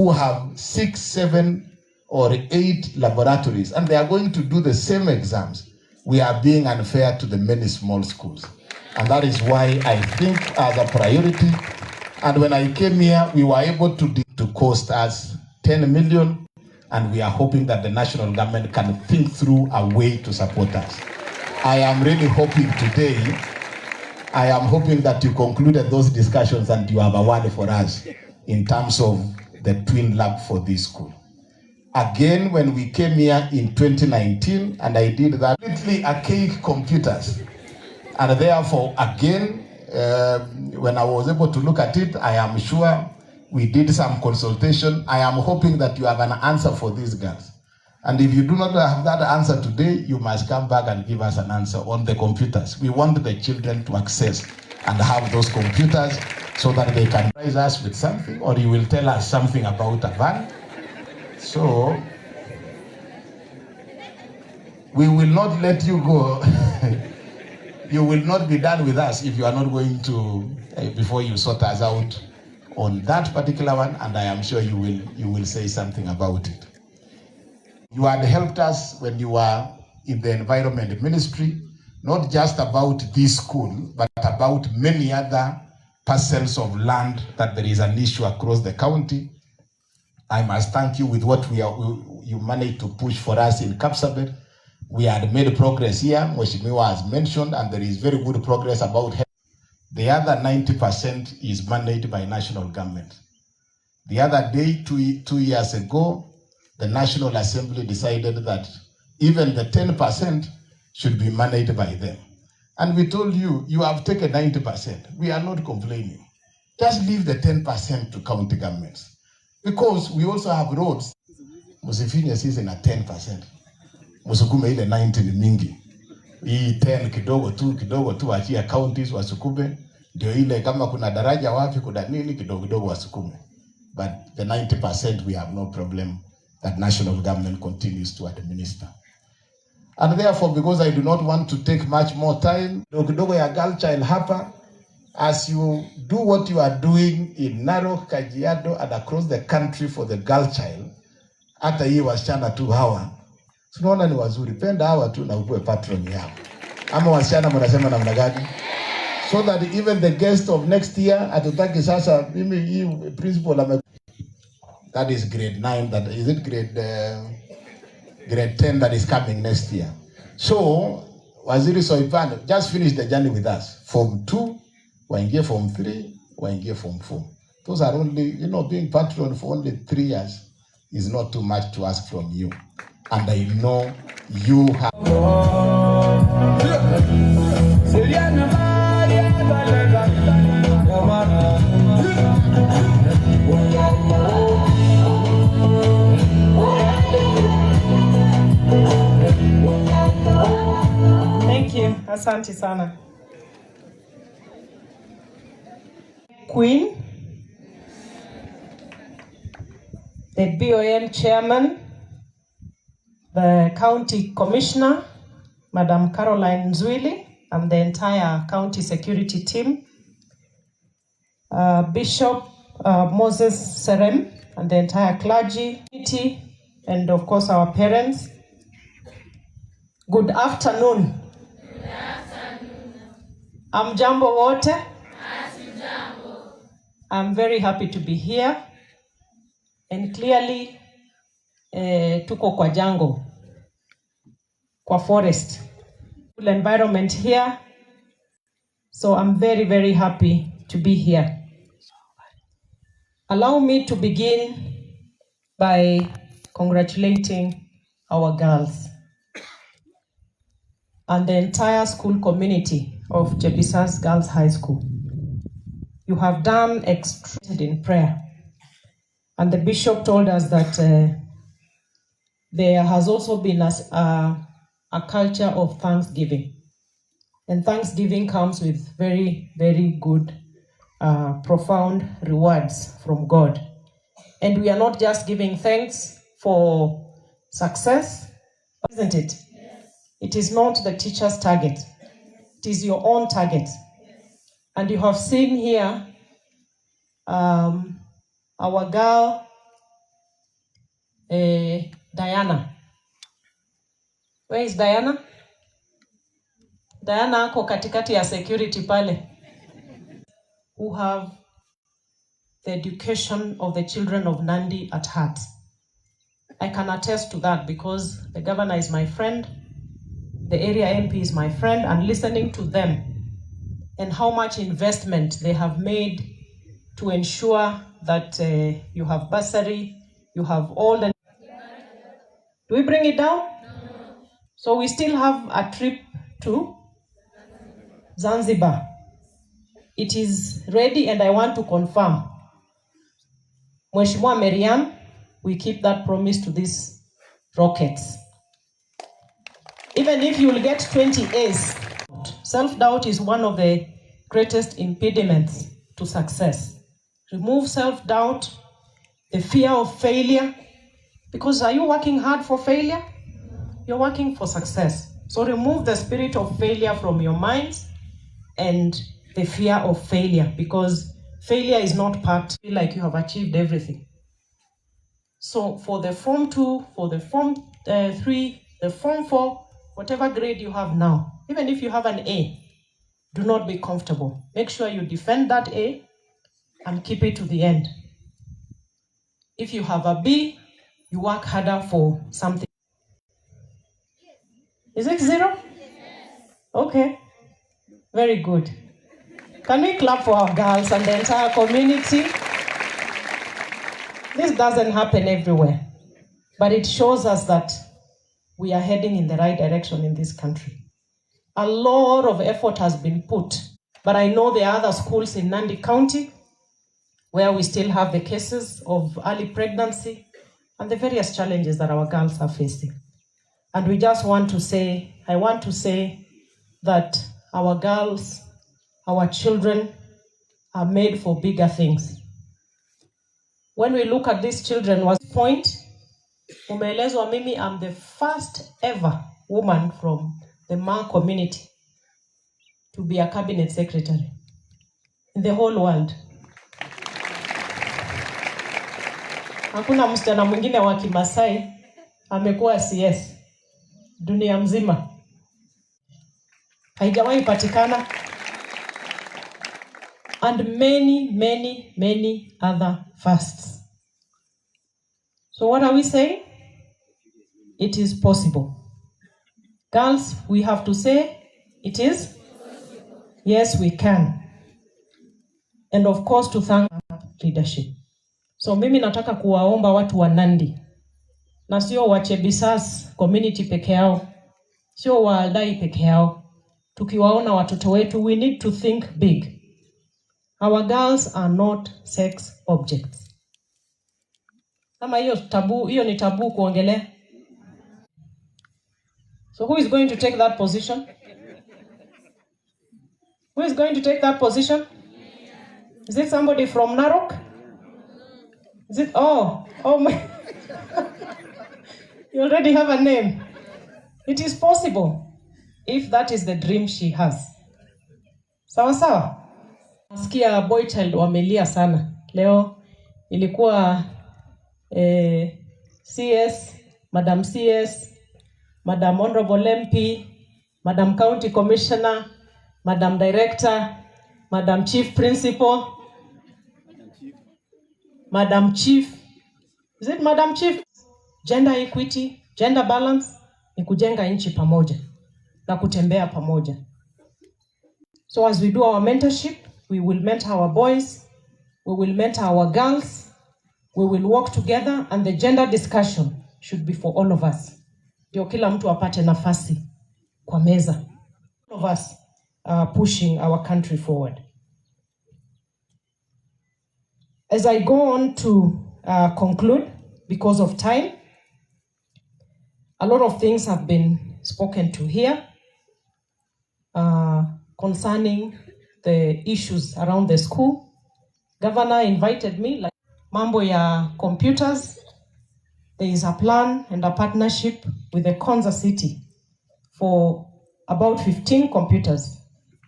who have 6, 7, or 8 laboratories, and they are going to do the same exams. We are being unfair to the many small schools. And that is why I think as a priority, and when I came here, we were able to cost us 10 million, and we are hoping that the national government can think through a way to support us. I am really hoping today, that you concluded those discussions and you have a word for us in terms of the twin lab for this school. Again, when we came here in 2019, and I did that, completely archaic computers. And therefore, again, when I was able to look at it, I am sure we did some consultation. I am hoping that you have an answer for these girls. And if you do not have that answer today, you must come back and give us an answer on the computers. We want the children to access and have those computers so that they can surprise us with something, or you will tell us something about a van. So, we will not let you go. You will not be done with us if you are not going to, before you sort us out on that particular one, and I am sure you will say something about it. You had helped us when you were in the environment ministry, not just about this school, but about many other parcels of land that there is an issue across the county. I must thank you with what you managed to push for us in Kapsabet. We had made progress here, Mheshimiwa has mentioned, and there is very good progress about health. The other 90% is managed by national government. The other day, two years ago, the National Assembly decided that even the 10% should be managed by them. And we told you, you have taken 90%. We are not complaining. Just leave the 10% to county governments. Because we also have roads. Musifinye sisi na 10%. Musukume ile 90 ni mingi. Hii 10 kidogo tu achia counties wasukume. Ndio ile kama kuna daraja wapi kuna nini kidogo wasukume. But the 90% we have no problem that national government continues to administer. And therefore, because I do not want to take much more time, kidogo ya girl child hapa, as you do what you are doing in Narok, Kajiado, and across the country for the girl child, hata hii wasichana tu hawa, tunaona ni wazuri, penda hawa tu na ukuwe patron yao. Ama wasichana mnasema namna gani? So that even the guest of next year, atutaki sasa, mimi hii principal that is grade 9, is it grade 10 that is coming next year. So, Waziri Soipan, just finish the journey with us. Form 2, waingie Form 3, waingie Form 4. Those are only, being patron for only 3 years is not too much to ask from you. And I know you have... Thank you. Asante sana. Queen, the BOM chairman, the county commissioner, Madam Caroline Zwili, and the entire county security team, Bishop Moses Serem, and the entire clergy, and of course our parents. Good afternoon. Good afternoon. Amjambo wote. Asijambo. I'm very happy to be here. And clearly, tuko kwa jango, kwa forest, full environment here. So I'm very, very happy to be here. Allow me to begin by congratulating our girls and the entire school community of Jebisas Girls High School. You have done extraordinary in prayer. And the bishop told us that there has also been a culture of thanksgiving. And thanksgiving comes with very, very good, profound rewards from God. And we are not just giving thanks for success, isn't it? Yes. It is not the teacher's target. It is your own target. Yes. And you have seen here our girl Diana. Where is Diana? Diana ako katikati ya security pale. Who have the education of the children of Nandi at heart. I can attest to that because the governor is my friend, the area MP is my friend, and listening to them and how much investment they have made to ensure that you have bursary, you have all the... Do we bring it down? No. So we still have a trip to Zanzibar. It is ready and I want to confirm. Mheshimiwa Mariam, we keep that promise to these rockets. Even if you will get 20 A's, self-doubt is one of the greatest impediments to success. Remove self-doubt, the fear of failure, because are you working hard for failure? You're working for success. So remove the spirit of failure from your minds and the fear of failure, because failure is not part, feel like you have achieved everything. So for the Form 2, for the Form 3, the Form 4, whatever grade you have now, even if you have an A, do not be comfortable. Make sure you defend that A and keep it to the end. If you have a B, you work harder for something. Is it 0? Okay, very good. Can we clap for our girls and the entire community? This doesn't happen everywhere, but it shows us that we are heading in the right direction in this country. A lot of effort has been put, but I know there are other schools in Nandi County where we still have the cases of early pregnancy and the various challenges that our girls are facing. And we just want to say, I want to say that our girls, our children are made for bigger things. When we look at these children, was point, umeelezwa mimi, I'm the first ever woman from the Ma community to be a cabinet secretary in the whole world. Hakuna msichana mwingine wa Kimasai amekuwa CS dunia mzima. Haijawahi patikana. And many other firsts. So what are we saying? It is possible. Girls, we have to say, it is? Yes, we can. And of course, to thank leadership. So mimi nataka kuwaomba watu wa Nandi. Na sio wa Chebisas community peke yao. Sio wa Aldai peke yao. Tukiwaona watoto wetu, we need to think big. Our girls are not sex objects. Kama hiyo ni tabu kuongelea. So who is going to take that position? Who is going to take that position? Is it somebody from Narok? Is it? Oh my. You already have a name. It is possible if that is the dream she has. Sawa sawa? Nasikia boy child wamelia sana. Leo ilikuwa CS, Madam CS, Madam Honorable MP, Madam County Commissioner, Madam Director, Madam Chief Principal, Madam Chief. Is it Madam Chief? Gender equity, gender balance, ni kujenga nchi pamoja na kutembea pamoja. So as we do our mentorship, we will mentor our boys, we will mentor our girls, we will work together, and the gender discussion should be for all of us. Ndio kila mtu apate nafasi kwa meza. All of us are pushing our country forward. As I go on to conclude, because of time, a lot of things have been spoken to here concerning the issues around the school. Governor invited me, like mambo ya computers. There is a plan and a partnership with the Konza City for about 15 computers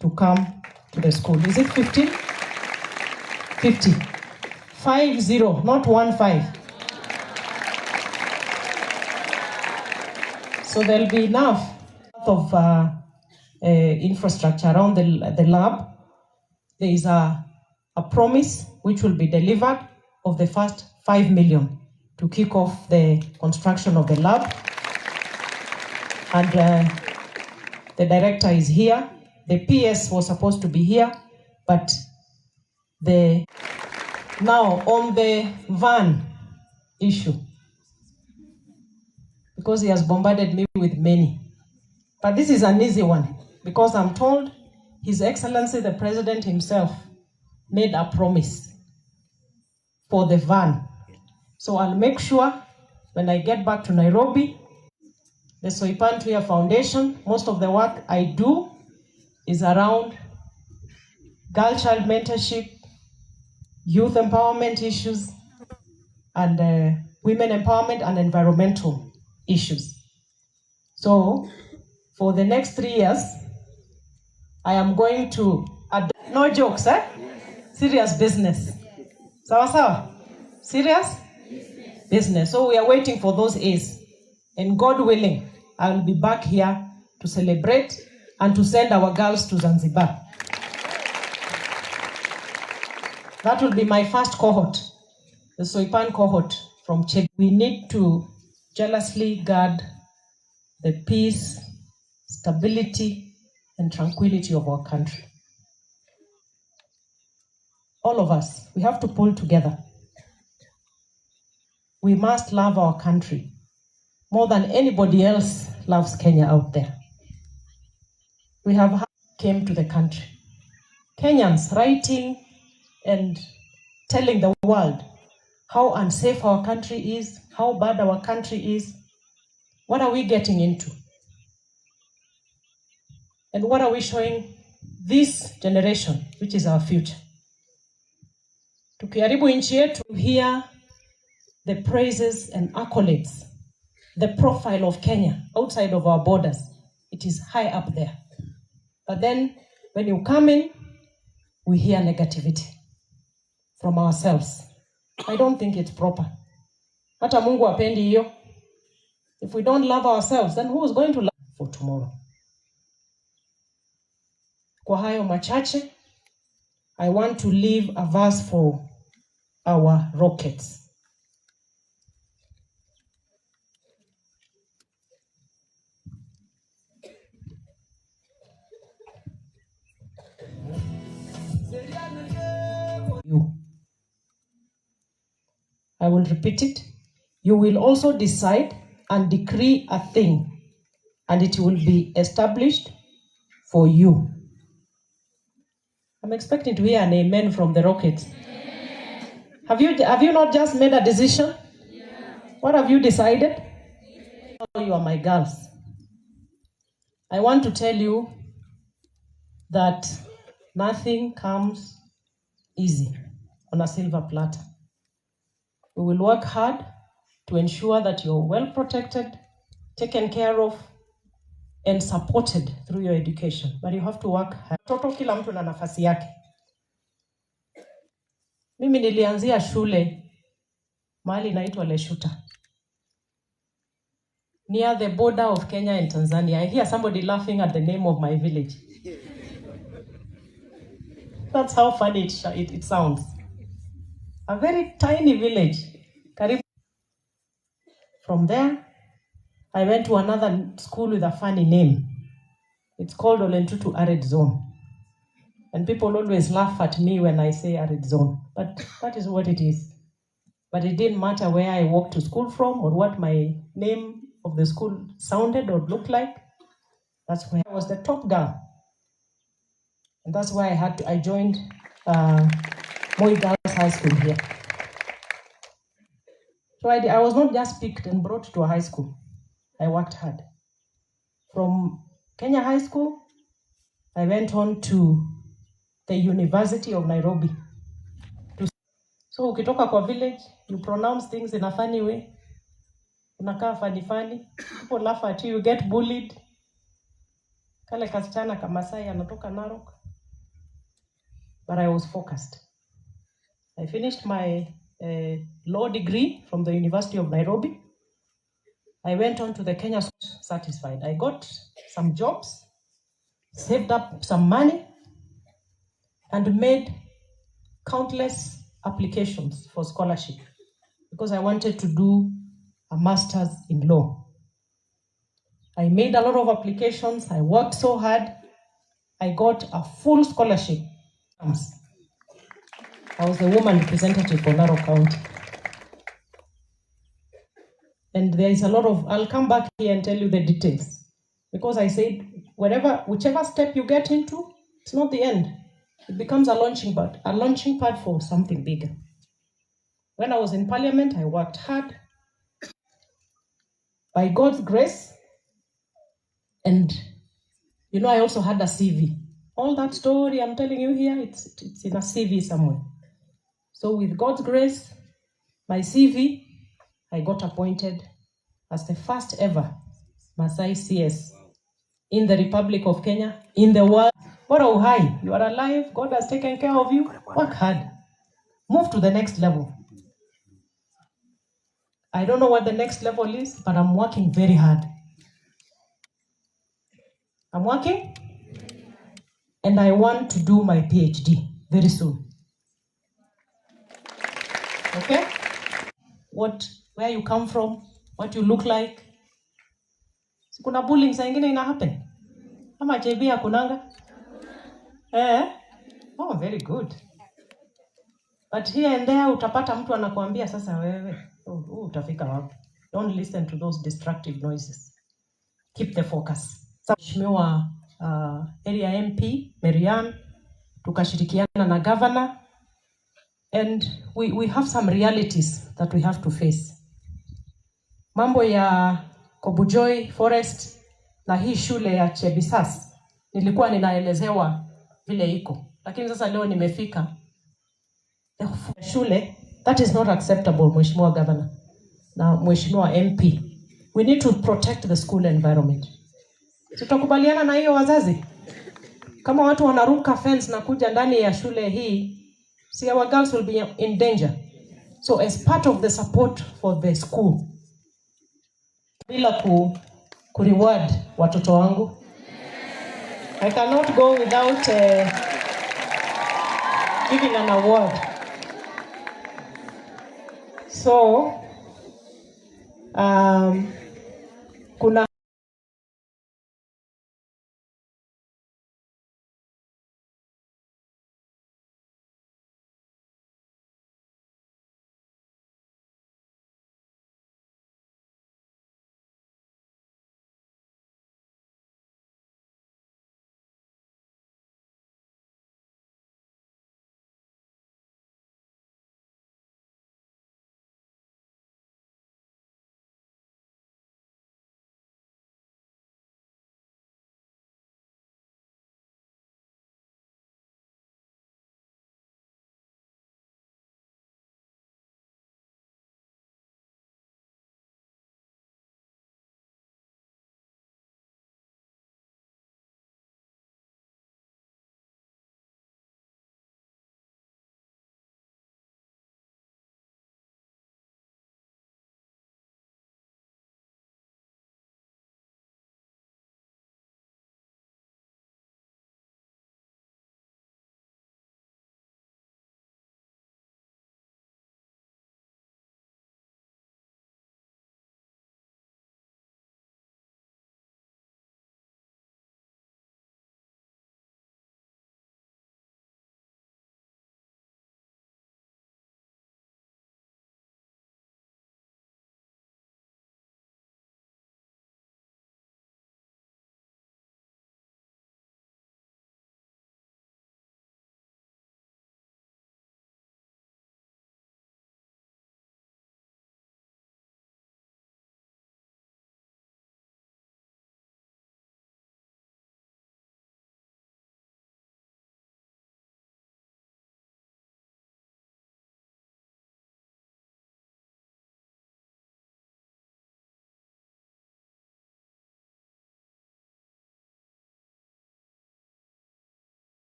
to come to the school. Is it 15? 50. 50, not 15. So there'll be enough of infrastructure around the lab. There is a promise which will be delivered of the first 5 million to kick off the construction of the lab. And the director is here. The PS was supposed to be here, but now on the van issue, because he has bombarded me with many. But this is an easy one, because I'm told His Excellency the President himself made a promise for the van. So I'll make sure when I get back to Nairobi, the Soipan Tuya Foundation, most of the work I do is around girl child mentorship, youth empowerment issues, and women empowerment and environmental issues. So for the next 3 years, I am going to, no jokes, serious business. Sawa sawa? Serious? Business. So we are waiting for those A's. And God willing, I will be back here to celebrate and to send our girls to Zanzibar. That will be my first cohort, the Soipan cohort from Czech. We need to jealously guard the peace, stability, and tranquility of our country. All of us, we have to pull together. We must love our country more than anybody else loves Kenya out there. We have came to the country. Kenyans writing and telling the world how unsafe our country is, how bad our country is. What are we getting into? And what are we showing this generation, which is our future? Tukiharibu nchi yetu, hear the praises and accolades, the profile of Kenya outside of our borders, it is high up there. But then when you come in, we hear negativity from ourselves. I don't think it's proper. Hata Mungu hapendi hiyo. If we don't love ourselves, then who is going to love for tomorrow? Kwa hayo machache, I want to leave a verse for our rockets. I will repeat it. You will also decide and decree a thing, and it will be established for you. I'm expecting to hear an amen from the rockets. Have you not just made a decision? Yeah. What have you decided? Yeah. You are my girls. I want to tell you that nothing comes easy on a silver platter. We will work hard to ensure that you're well protected, taken care of, and supported through your education. But you have to work hard. Toto kila mtu na nafasi yake. Mimi nilianzia shule mahali inaitwa Leshuta, near the border of Kenya and Tanzania. I hear somebody laughing at the name of my village. That's how funny it sounds. A very tiny village. From there, I went to another school with a funny name. It's called Olentutu Arid Zone. And people always laugh at me when I say Arid Zone, but that is what it is. But it didn't matter where I walked to school from or what my name of the school sounded or looked like. That's where I was the top girl. And that's why I joined Moi Girls High School here. So I was not just picked and brought to a high school. I worked hard. From Kenya High School, I went on to the University of Nairobi. So ukitoka kwa village, you pronounce things in a funny way. Unakaa funny. People laugh at you, you get bullied. Kale kasichana kamasai anatoka Narok. But I was focused. I finished my law degree from the University of Nairobi. I went on to the Kenya satisfied. I got some jobs, saved up some money, and made countless applications for scholarship because I wanted to do a master's in law. I made a lot of applications. I worked so hard. I got a full scholarship. I was the woman representative for Narok County. And there is a lot of, I'll come back here and tell you the details. Because I said, whichever step you get into, it's not the end. It becomes a launching pad for something bigger. When I was in Parliament, I worked hard. By God's grace, and I also had a CV. All that story I'm telling you here, it's in a CV somewhere. So with God's grace, my CV, I got appointed as the first ever Maasai CS in the Republic of Kenya, in the world. Bora uhai, you are alive, God has taken care of you, work hard. Move to the next level. I don't know what the next level is, but I'm working very hard. I'm working, and I want to do my PhD very soon. Okay? Where you come from, what you look like. Kuna bullying saa ingine ina happen. Ama JB hakunanga? Oh, very good. But here and there utapata mtu anakuambia sasa wewe, utafika wapi? Don't listen to those destructive noises. Keep the focus. Mheshimiwa area MP Mariam, tukashirikiana na governor, and we have some realities that we have to face. Mambo ya Kobujoi Forest na hii shule ya Chebisas nilikuwa ninaelezewa vile iko, lakini sasa leo nimefika shule. That is not acceptable, Mheshimiwa Governor na Mheshimiwa MP. We need to protect the school environment. Tutakubaliana na hiyo wazazi? Kama watu wanaruka fence na kuja ndani ya shule hii, see, our girls will be in danger. So as part of the support for the school, bila ku reward watoto wangu, I cannot go without giving an award. So kuna